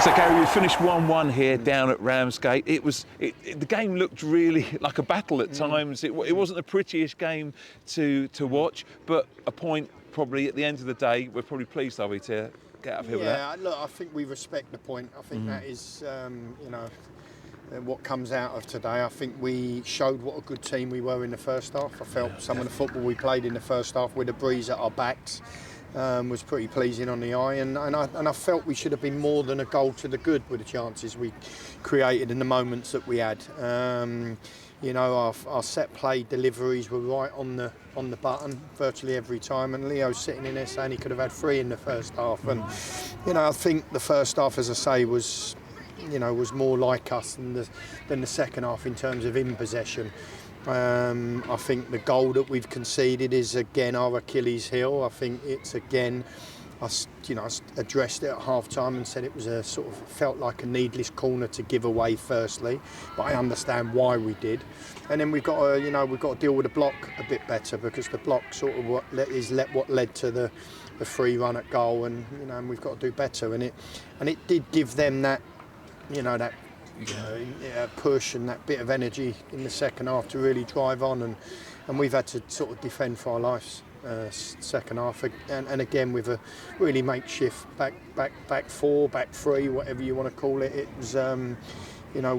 So Gary, we finished 1-1 here down at Ramsgate. The game looked really like a battle at times. It wasn't the prettiest game to watch, but a point probably at the end of the day. We're probably pleased, are we, to get out of here with that? Yeah, look, I think we respect the point. I think that is, what comes out of today. I think we showed what a good team we were in the first half. I felt some of the football we played in the first half with a breeze at our backs was pretty pleasing on the eye, and I felt we should have been more than a goal to the good with the chances we created and the moments that we had. Our set play deliveries were right on the button virtually every time, and Leo's sitting in there saying he could have had 3 in the first half. And I think the first half, as I say, was more like us than the second half in terms of in possession. I think the goal that we've conceded is again our Achilles heel. I think it's again, I addressed it at half time and said it was felt like a needless corner to give away firstly, but I understand why we did. And then we've got to deal with the block a bit better, because the block sort of what led to the free run at goal, and we've got to do better. And it did give them that push and that bit of energy in the second half to really drive on, and we've had to sort of defend for our lives second half, and again with a really makeshift back 4, back 3, whatever you want to call it. It was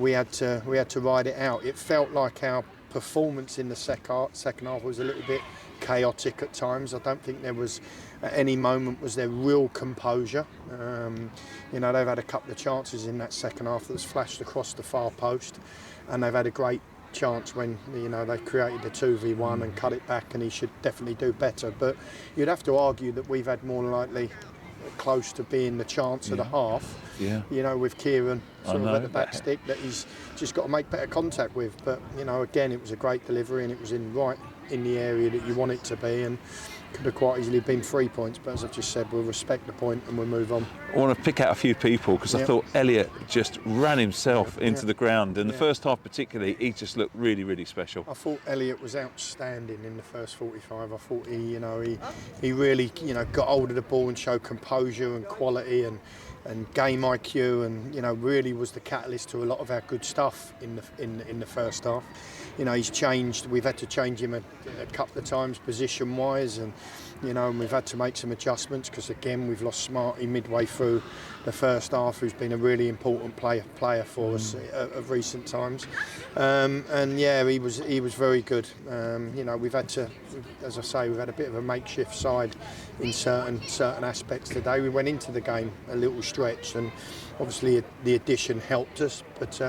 we had to ride it out. It felt like our performance in the second half was a little bit chaotic at times. I don't think there was at any moment was there real composure. They've had a couple of chances in that second half that's flashed across the far post, and they've had a great chance when they created the 2v1 and cut it back, and he should definitely do better. But you'd have to argue that we've had more likely close to being the chance of the half. With Kieran sort of at the back stick that he's just got to make better contact with. But again, it was a great delivery, and it was right in the area that you want it to be, and could have quite easily been 3 points. But as I've just said, we'll respect the point and we'll move on. I want to pick out a few people, because I thought Elliot just ran himself into the ground, and the first half particularly, he just looked really, really special. I thought Elliot was outstanding in the first 45. I thought he really got hold of the ball and showed composure and quality and game IQ, and really was the catalyst to a lot of our good stuff in the first half. He's changed. We've had to change him a couple of times position wise, and we've had to make some adjustments, because again we've lost Smarty midway through the first half, who's been a really important player for us of recent times. He was very good. We've had to, as I say, we've had a bit of a makeshift side in certain aspects today. We went into the game a little stretched, and obviously the addition helped us, but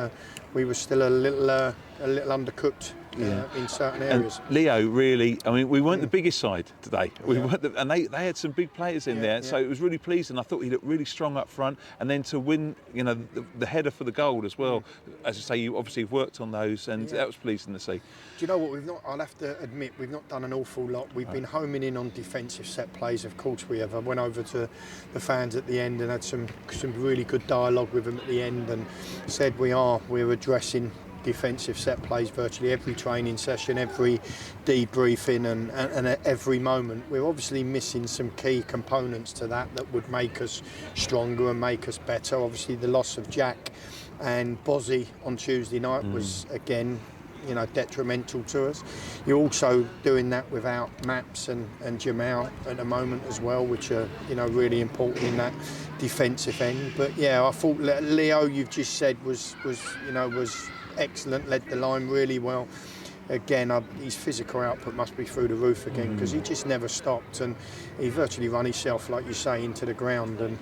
we were still a little undercooked in certain areas. And Leo, really, we weren't the biggest side today. We weren't and they had some big players in there, so it was really pleasing. I thought he looked really strong up front, and then to win, the header for the goal as well. As I say, you obviously worked on those, and that was pleasing to see. Do you know what? I'll have to admit, we've not done an awful lot. We've been homing in on defensive set plays. Of course we have. I went over to the fans at the end and had some really good dialogue with them at the end, and said we're addressing defensive set plays virtually every training session, every debriefing, and at every moment. We're obviously missing some key components to that would make us stronger and make us better. Obviously the loss of Jack and Bozzy on Tuesday night was again detrimental to us. You're also doing that without Maps and Jamal at the moment as well, which are really important in that defensive end. But I thought Leo, you've just said, was excellent, led the line really well. Again, his physical output must be through the roof again, because he just never stopped, and he virtually ran himself, like you say, into the ground, and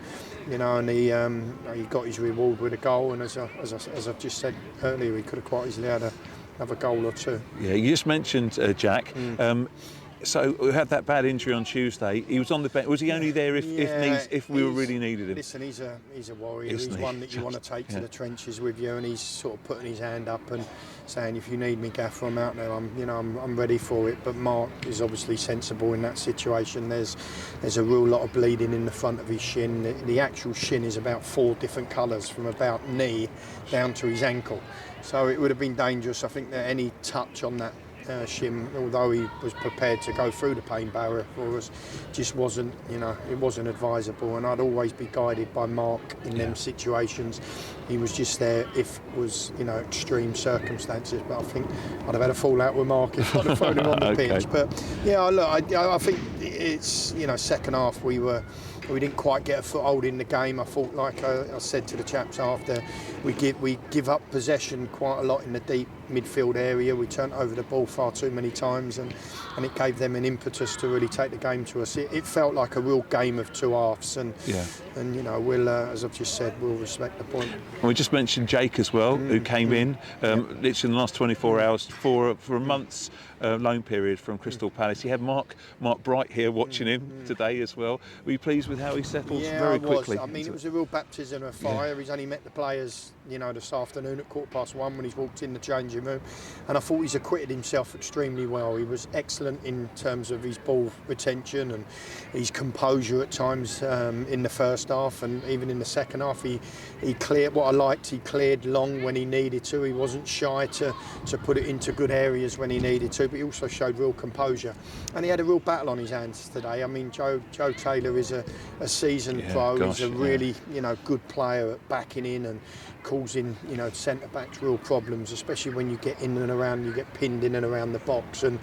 he got his reward with a goal. And as I've just said earlier, he could have quite easily had another goal or two. Yeah, you just mentioned Jack. So we had that bad injury on Tuesday. He was on the bench. Was he only there if we really needed him? Listen, he's a warrior. He's one that you want to take to the trenches with you, and he's sort of putting his hand up and saying, "If you need me, Gaffer, I'm out there. I'm ready for it." But Mark is obviously sensible in that situation. There's a real lot of bleeding in the front of his shin. The actual shin is about 4 different colours, from about knee down to his ankle. So it would have been dangerous. I think that any touch on that Shim, although he was prepared to go through the pain barrier for us, just wasn't, it wasn't advisable. And I'd always be guided by Mark in them situations. He was just there if it was, extreme circumstances. But I think I'd have had a fallout with Mark if I'd have thrown him on the pitch. But yeah, look, I think it's, second half we didn't quite get a foothold in the game. I thought, like I said to the chaps after, we give up possession quite a lot in the deep midfield area. We turned over the ball far too many times, and it gave them an impetus to really take the game to us. It felt like a real game of two halves, and we'll, as I've just said, we'll respect the point. And we just mentioned Jake as well, who came in literally in the last 24 hours for a month's loan period from Crystal Palace. He had Mark Bright here watching him today as well. Were you pleased with how he settled very quickly? I mean, it was a real baptism of fire. He's only met the players, this afternoon at 1:15 when he's walked in the changing room, and I thought he's acquitted himself extremely well. He was excellent in terms of his ball retention and his composure at times in the first half, and even in the second half he cleared what I liked. He cleared long when he needed to. He wasn't shy to put it into good areas when he needed to, but he also showed real composure, and he had a real battle on his hands today. I mean, Joe Taylor is a seasoned pro. He's a really good player at backing in and causing centre backs real problems, especially when you get in and around, you get pinned in and around the box, and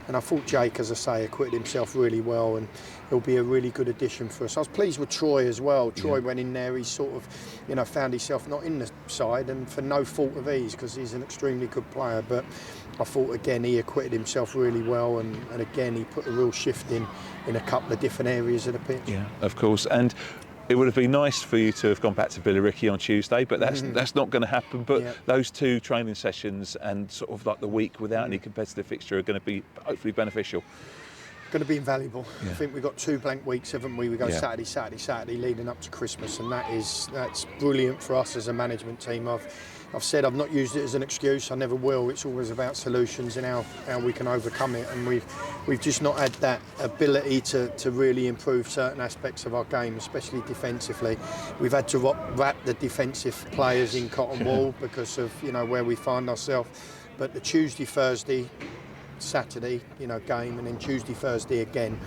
I thought Jake, as I say, acquitted himself really well, and he'll be a really good addition for us. I was pleased with Troy as well. Troy went in there, he sort of found himself not in the side, and for no fault of his, because he's an extremely good player, but I thought again he acquitted himself really well, and again he put a real shift in a couple of different areas of the pitch. Yeah, of course. And it would have been nice for you to have gone back to Billericay on Tuesday, but that's not going to happen. But those two training sessions and sort of like the week without any competitive fixture are going to be hopefully beneficial. Going to be invaluable. I think we've got 2 blank weeks, haven't we? We go Saturday leading up to Christmas, and that's brilliant for us as a management team. I've said I've not used it as an excuse. I never will. It's always about solutions and how we can overcome it. And we've just not had that ability to really improve certain aspects of our game, especially defensively. We've had to wrap the defensive players in cotton wool because of where we find ourselves. But the Tuesday, Thursday, Saturday, game, and then Tuesday, Thursday again,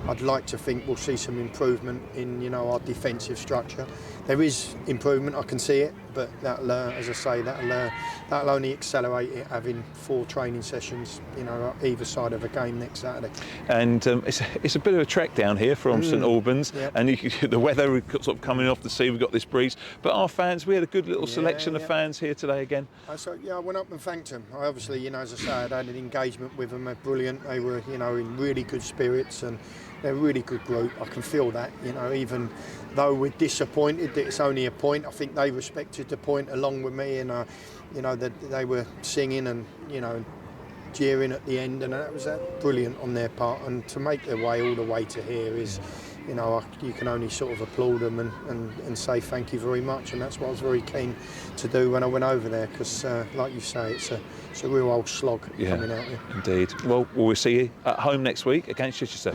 I'd like to think we'll see some improvement in, our defensive structure. There is improvement, I can see it, but that'll, as I say, that'll only accelerate it having 4 training sessions, either side of a game next Saturday. And it's a bit of a trek down here from St Albans, and the weather, we've got sort of coming off the sea, we've got this breeze, but our fans, we had a good little selection of fans here today again. So I went up and thanked them. I obviously, as I say, I'd had an engagement with them. They're brilliant. They were, in really good spirits, and they're a really good group. I can feel that, even though we're disappointed that it's only a point, I think they respected the point along with me, and that they were singing and jeering at the end, and that was brilliant on their part. And to make their way all the way to here is, you can only sort of applaud them and say thank you very much, and that's what I was very keen to do when I went over there, because like you say, it's a real old slog coming out here. Indeed. Well, we'll see you at home next week against Chichester.